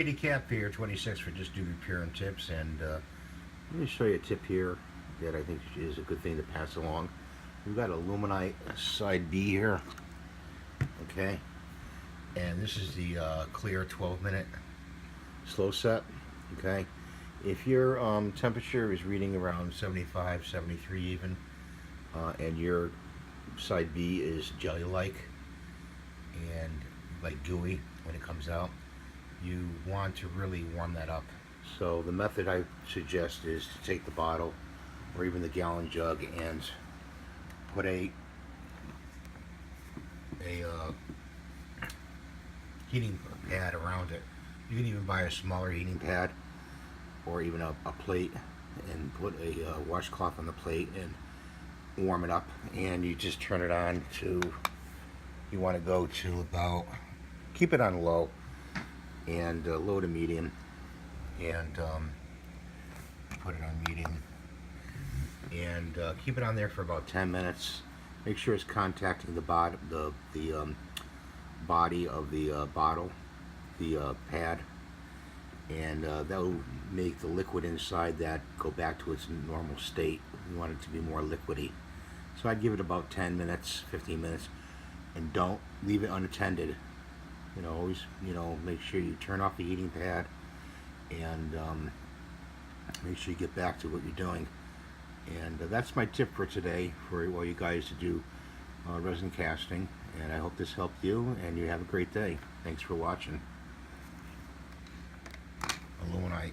80 cap here, 26 for just do repair and tips. And let me show you a tip here that I think is a good thing to pass along. We've got alumilite side B here, okay, and this is the clear 12-minute slow set, okay. If your temperature is reading around 75, 73 even, and your side B is jelly-like and like gooey when it comes out, you want to really warm that up. So the method I suggest is to take the bottle or even the gallon jug and put a heating pad around it. You can even buy a smaller heating pad or even a plate and put a washcloth on the plate and warm it up, and you just turn it on to, you want to go to about, keep it on low and low to medium, and put it on medium and keep it on there for about 10 minutes. Make sure it's contacting the body of the bottle, the pad, and that will make the liquid inside that go back to its normal state. You want it to be more liquidy. So I'd give it about 10 minutes, 15 minutes, and don't leave it unattended. You know, always, you know, make sure you turn off the heating pad and make sure you get back to what you're doing. And that's my tip for today for all you guys to do resin casting, and I hope this helped you, and you have a great day. Thanks for watching. Alumilite.